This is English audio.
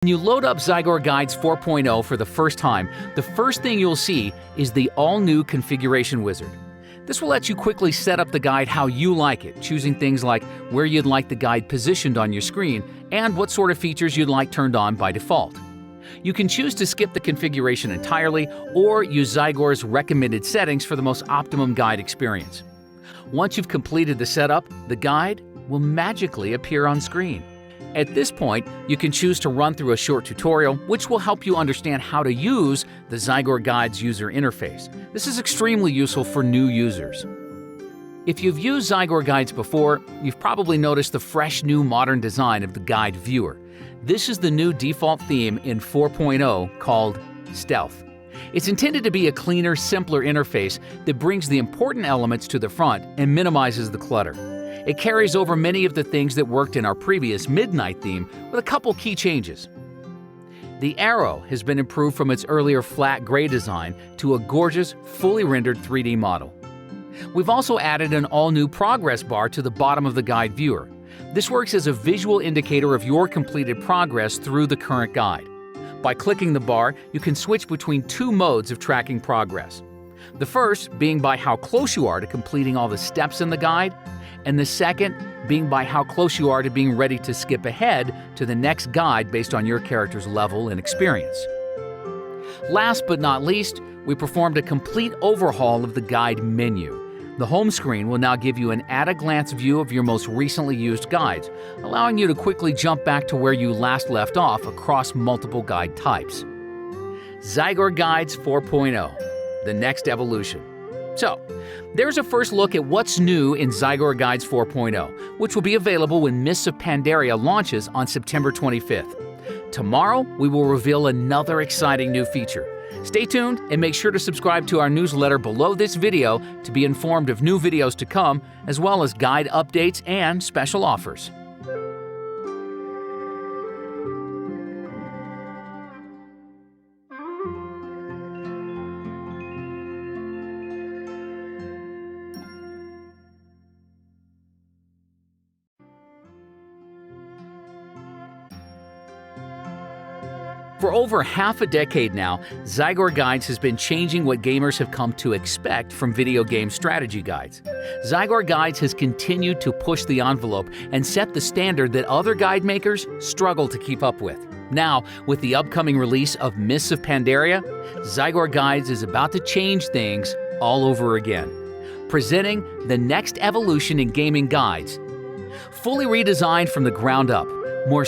When you load up Zygor Guides 4.0 for the first time, the first thing you'll see is the all-new configuration wizard. This will let you quickly set up the guide how you like it, choosing things like where you'd like the guide positioned on your screen and what sort of features you'd like turned on by default. You can choose to skip the configuration entirely or use Zygor's recommended settings for the most optimum guide experience. Once you've completed the setup, the guide will magically appear on screen. At this point, you can choose to run through a short tutorial, which will help you understand how to use the Zygor Guides user interface. This is extremely useful for new users. If you've used Zygor Guides before, you've probably noticed the fresh new modern design of the guide viewer. This is the new default theme in 4.0 called Stealth. It's intended to be a cleaner, simpler interface that brings the important elements to the front and minimizes the clutter. It carries over many of the things that worked in our previous Midnight theme with a couple key changes. The arrow has been improved from its earlier flat gray design to a gorgeous, fully rendered 3D model. We've also added an all-new progress bar to the bottom of the guide viewer. This works as a visual indicator of your completed progress through the current guide. By clicking the bar, you can switch between two modes of tracking progress. The first being by how close you are to completing all the steps in the guide, and the second being by how close you are to being ready to skip ahead to the next guide based on your character's level and experience. Last but not least, we performed a complete overhaul of the guide menu. The home screen will now give you an at-a-glance view of your most recently used guides, allowing you to quickly jump back to where you last left off across multiple guide types. Zygor Guides 4.0, the next evolution. So, there's a first look at what's new in Zygor Guides 4.0, which will be available when Mists of Pandaria launches on September 25th. Tomorrow, we will reveal another exciting new feature. Stay tuned and make sure to subscribe to our newsletter below this video to be informed of new videos to come, as well as guide updates and special offers. For over half a decade now, Zygor Guides has been changing what gamers have come to expect from video game strategy guides. Zygor Guides has continued to push the envelope and set the standard that other guide makers struggle to keep up with. Now, with the upcoming release of Mists of Pandaria, Zygor Guides is about to change things all over again, presenting the next evolution in gaming guides. Fully redesigned from the ground up, more